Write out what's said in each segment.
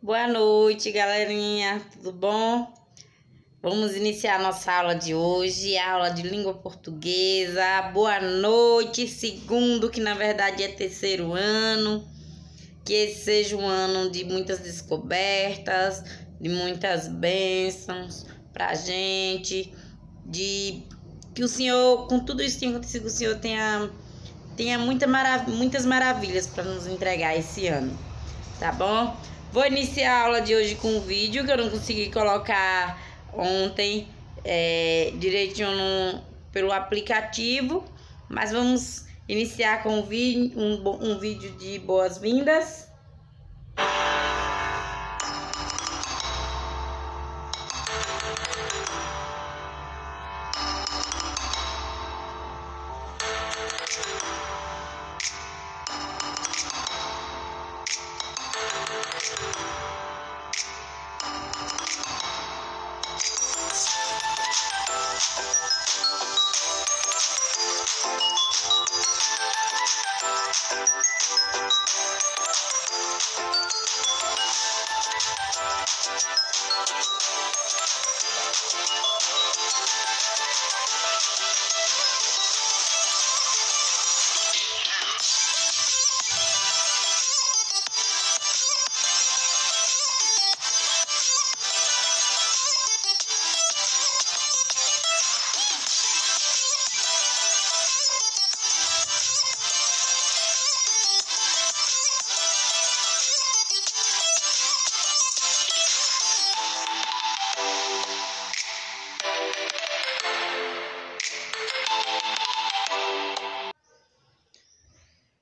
Boa noite, galerinha, tudo bom? Vamos iniciar a nossa aula de hoje, a aula de língua portuguesa. Boa noite, segundo, que na verdade é terceiro ano. Que esse seja um ano de muitas descobertas, de muitas bênçãos pra gente, que o Senhor, com tudo isso que tem acontecido, que o Senhor tenha muitas maravilhas para nos entregar esse ano, tá bom? Vou iniciar a aula de hoje com um vídeo que eu não consegui colocar ontem direitinho pelo aplicativo, mas vamos iniciar com um vídeo de boas-vindas.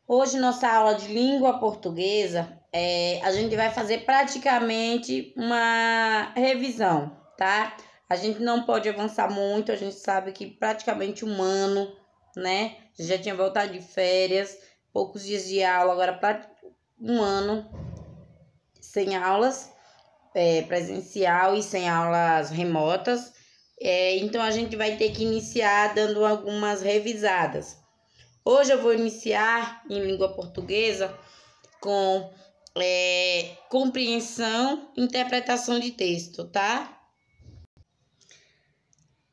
Hoje, nossa aula de língua portuguesa, a gente vai fazer praticamente uma revisão, tá? A gente não pode avançar muito, a gente sabe que praticamente um ano, né? A gente já tinha voltado de férias, poucos dias de aula, agora um ano sem aulas presencial e sem aulas remotas. Então, a gente vai ter que iniciar dando algumas revisadas. Hoje eu vou iniciar em língua portuguesa com compreensão e interpretação de texto, tá?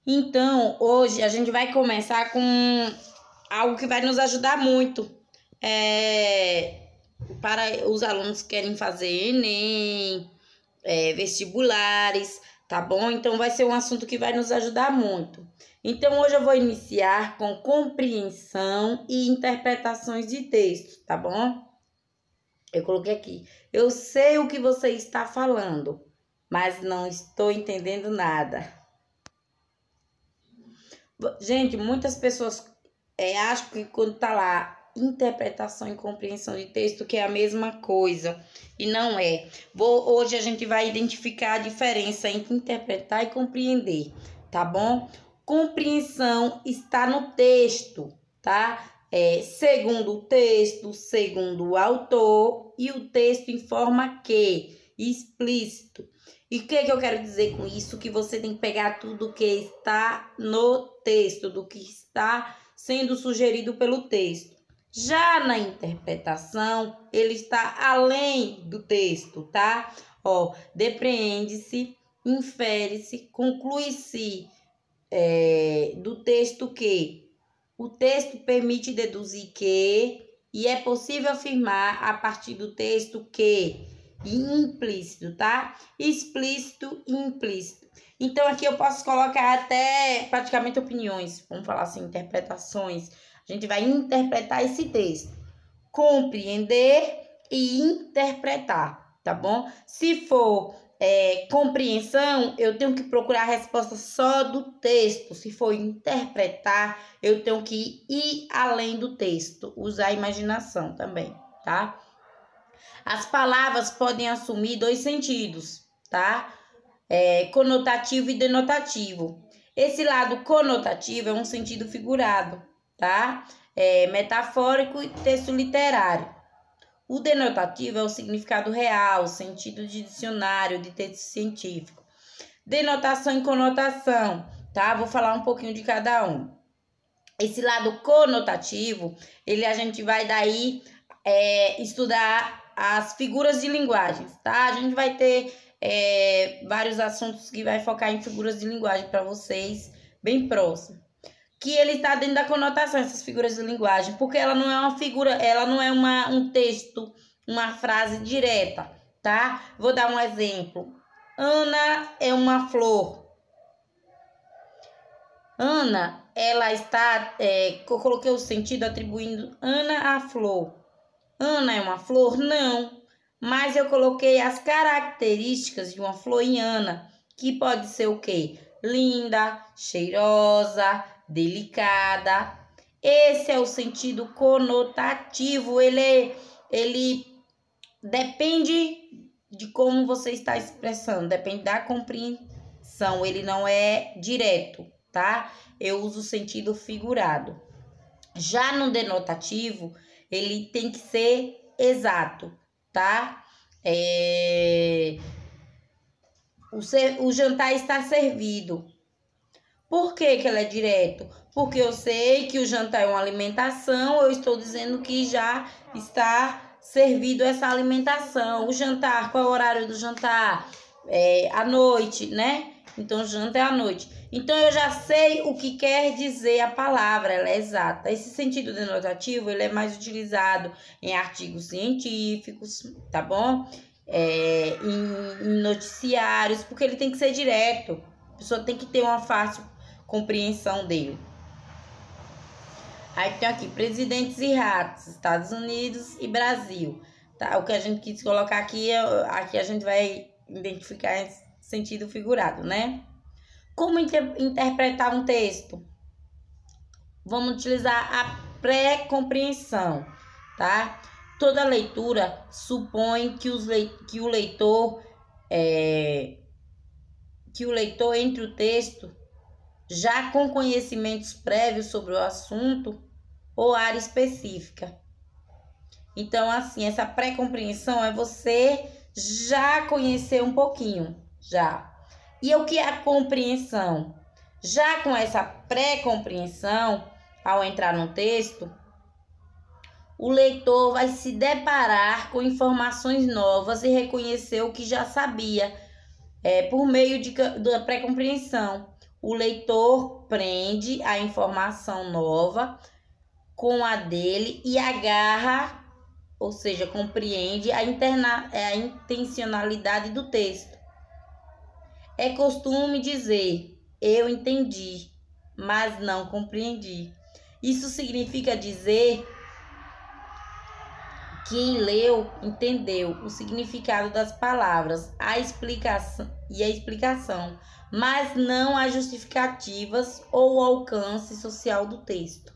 Então, hoje a gente vai começar com algo que vai nos ajudar muito para os alunos que querem fazer Enem, vestibulares, tá bom? Então, vai ser um assunto que vai nos ajudar muito. Então, hoje eu vou iniciar com compreensão e interpretações de texto, tá bom? Eu coloquei aqui. Eu sei o que você está falando, mas não estou entendendo nada. Gente, muitas pessoas acham que quando tá lá interpretação e compreensão de texto que é a mesma coisa, e não é. Hoje a gente vai identificar a diferença entre interpretar e compreender, tá bom? Compreensão está no texto, tá? Segundo o texto, segundo o autor, e o texto informa que explícito. E o que eu quero dizer com isso? Que você tem que pegar tudo que está no texto, do que está sendo sugerido pelo texto. Já na interpretação, ele está além do texto, tá? Depreende-se, infere-se, conclui-se do texto que o texto permite deduzir que, e é possível afirmar a partir do texto que, implícito, tá? Explícito e implícito. Então, aqui eu posso colocar até praticamente opiniões, vamos falar assim, interpretações. A gente vai interpretar esse texto, compreender e interpretar, tá bom? Se for compreensão, eu tenho que procurar a resposta só do texto. Se for interpretar, eu tenho que ir além do texto, usar a imaginação também, tá? As palavras podem assumir dois sentidos, tá? Conotativo e denotativo. Esse lado conotativo é um sentido figurado, tá? Metafórico e texto literário. O denotativo é o significado real, sentido de dicionário, de texto científico. Denotação e conotação, tá? Vou falar um pouquinho de cada um. Esse lado conotativo, a gente vai daí estudar as figuras de linguagem, tá? A gente vai ter vários assuntos que vai focar em figuras de linguagem para vocês, bem próximo. Que ele está dentro da conotação, essas figuras de linguagem, porque ela não é uma figura, ela não é um texto, uma frase direta, tá? Vou dar um exemplo. Ana é uma flor. Ana, ela está, eu coloquei o sentido atribuindo Ana à flor. Ana é uma flor? Não. Mas eu coloquei as características de uma flor em Ana, que pode ser o quê? Linda, cheirosa, delicada. Esse é o sentido conotativo. Ele depende de como você está expressando, depende da compreensão. Ele não é direto, tá? Eu uso o sentido figurado. Já no denotativo, ele tem que ser exato, tá? O jantar está servido. Por que ele é direto? Porque eu sei que o jantar é uma alimentação, eu estou dizendo que já está servido essa alimentação. O jantar, qual é o horário do jantar? À noite, né? Então, janta é à noite. Então, eu já sei o que quer dizer a palavra, ela é exata. Esse sentido denotativo, ele é mais utilizado em artigos científicos, tá bom? Em noticiários, porque ele tem que ser direto. A pessoa tem que ter uma fácil compreensão dele. Aí tem aqui, presidentes e ratos, Estados Unidos e Brasil. Tá? O que a gente quis colocar aqui, aqui a gente vai identificar em sentido figurado, né? Como interpretar um texto? Vamos utilizar a pré-compreensão, tá? Toda leitura supõe que o leitor entre o texto já com conhecimentos prévios sobre o assunto ou área específica. Então, assim, essa pré-compreensão é você já conhecer um pouquinho, já. E o que é a compreensão? Já com essa pré-compreensão, ao entrar no texto, o leitor vai se deparar com informações novas e reconhecer o que já sabia, por meio da pré-compreensão. O leitor prende a informação nova com a dele e agarra, ou seja, compreende a intencionalidade do texto. É costume dizer, eu entendi, mas não compreendi. Isso significa dizer que quem leu entendeu o significado das palavras, a explicação, mas não as justificativas ou o alcance social do texto.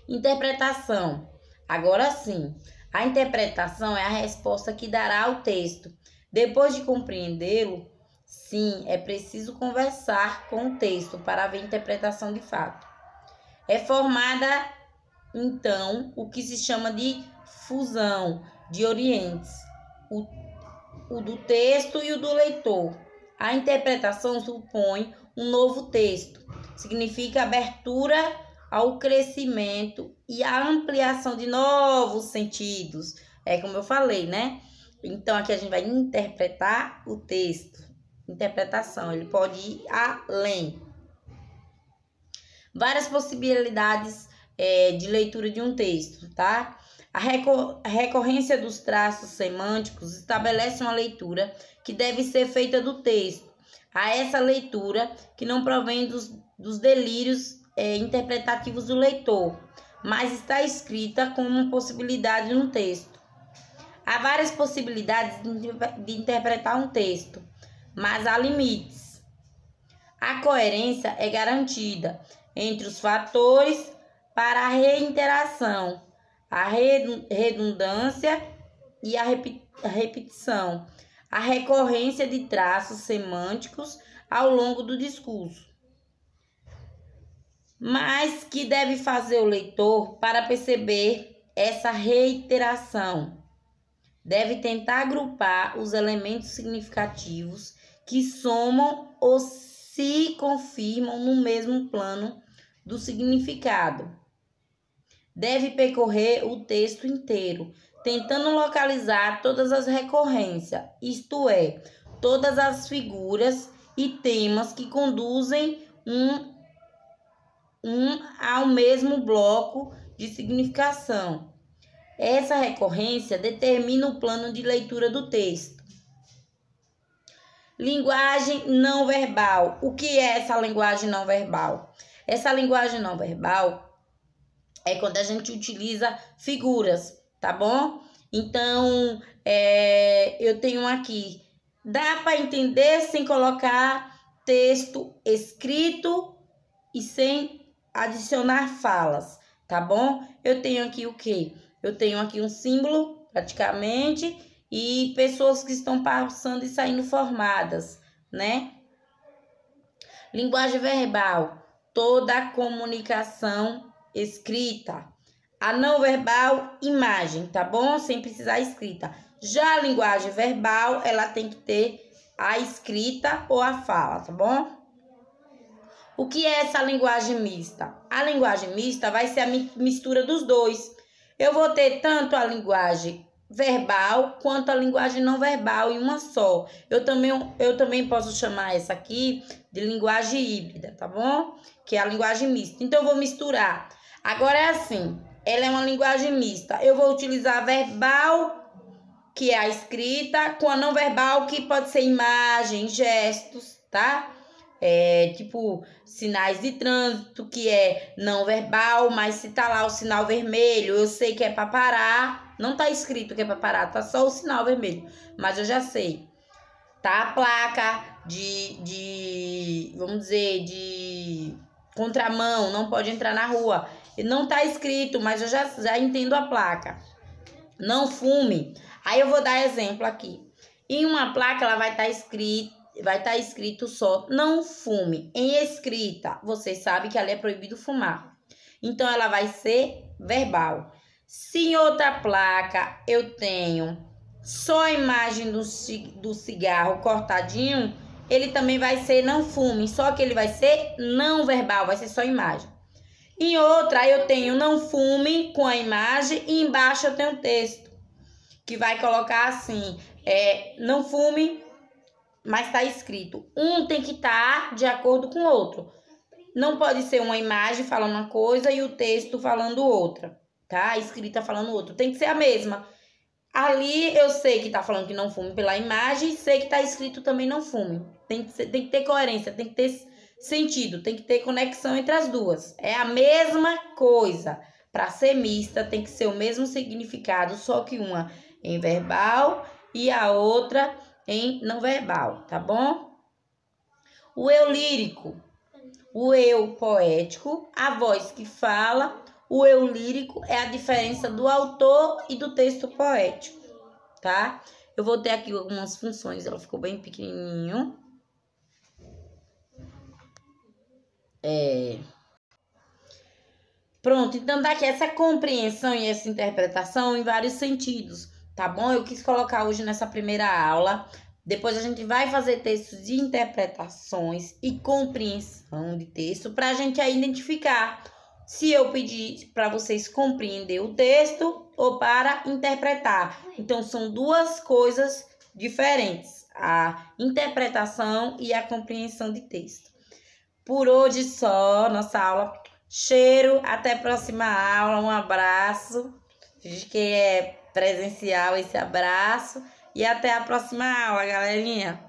Interpretação. Agora sim, a interpretação é a resposta que dará ao texto. Depois de compreendê-lo, sim, é preciso conversar com o texto para ver a interpretação de fato. É formada, então, o que se chama de fusão de orientes, o do texto e o do leitor. A interpretação supõe um novo texto, significa abertura ao crescimento e a ampliação de novos sentidos. Como eu falei, né? Então, aqui a gente vai interpretar o texto. Interpretação, ele pode ir além. Várias possibilidades de leitura de um texto, tá? A recorrência dos traços semânticos estabelece uma leitura que deve ser feita do texto. A essa leitura que não provém dos delírios interpretativos do leitor, mas está escrita como uma possibilidade no texto. Há várias possibilidades de interpretar um texto, mas há limites. A coerência é garantida entre os fatores para a reiteração, a redundância e a repetição, a recorrência de traços semânticos ao longo do discurso. Mas que deve fazer o leitor para perceber essa reiteração? Deve tentar agrupar os elementos significativos que somam ou se confirmam no mesmo plano do significado. Deve percorrer o texto inteiro, tentando localizar todas as recorrências, isto é, todas as figuras e temas que conduzem ao mesmo bloco de significação. Essa recorrência determina o plano de leitura do texto. Linguagem não verbal. O que é essa linguagem não verbal? Essa linguagem não verbal é quando a gente utiliza figuras, tá bom? Então, eu tenho aqui, dá para entender sem colocar texto escrito e sem adicionar falas, tá bom? Eu tenho aqui o quê? Eu tenho aqui um símbolo, praticamente, e pessoas que estão passando e saindo formadas, né? Linguagem verbal, toda a comunicação escrita. A não verbal, imagem, tá bom? Sem precisar escrita. Já a linguagem verbal, ela tem que ter a escrita ou a fala, tá bom? O que é essa linguagem mista? A linguagem mista vai ser a mistura dos dois. Eu vou ter tanto a linguagem verbal quanto a linguagem não verbal em uma só. Eu também posso chamar essa aqui de linguagem híbrida, tá bom? Que é a linguagem mista. Então, eu vou misturar. Agora é assim, ela é uma linguagem mista. Eu vou utilizar a verbal, que é a escrita, com a não verbal, que pode ser imagem, gestos, tá? Tipo sinais de trânsito, que é não verbal, mas se tá lá o sinal vermelho, eu sei que é para parar. Não tá escrito que é para parar, tá só o sinal vermelho, mas eu já sei. Tá a placa vamos dizer, de contramão, não pode entrar na rua. Não tá escrito, mas eu já entendo a placa. Não fume. Aí eu vou dar exemplo aqui. Em uma placa ela vai estar escrito só não fume. Em escrita, vocês sabem que ali é proibido fumar. Então, ela vai ser verbal. Se em outra placa eu tenho só a imagem do cigarro cortadinho, ele também vai ser não fume, só que ele vai ser não verbal, vai ser só imagem. Em outra, eu tenho não fume com a imagem e embaixo eu tenho texto, que vai colocar assim, não fume, mas está escrito. Um tem que estar de acordo com o outro. Não pode ser uma imagem falando uma coisa e o texto falando outra, tá? A escrita falando outra. Tem que ser a mesma. Ali eu sei que tá falando que não fume pela imagem e sei que tá escrito também não fume. Tem que ter coerência, tem que ter sentido, tem que ter conexão entre as duas. É a mesma coisa. Para ser mista tem que ser o mesmo significado, só que uma em verbal e a outra em não verbal, tá bom? O eu lírico, o eu poético, a voz que fala. O eu lírico é a diferença do autor e do texto poético, tá? Eu vou ter aqui algumas funções, ela ficou bem pequenininho. Pronto, então daqui essa compreensão e essa interpretação em vários sentidos, tá bom? Eu quis colocar hoje nessa primeira aula. Depois a gente vai fazer textos de interpretações e compreensão de texto para a gente aí identificar se eu pedir para vocês compreender o texto ou para interpretar. Então, são duas coisas diferentes, a interpretação e a compreensão de texto. Por hoje só, nossa aula. Cheiro, até a próxima aula, um abraço. Finge que é presencial esse abraço. E até a próxima aula, galerinha.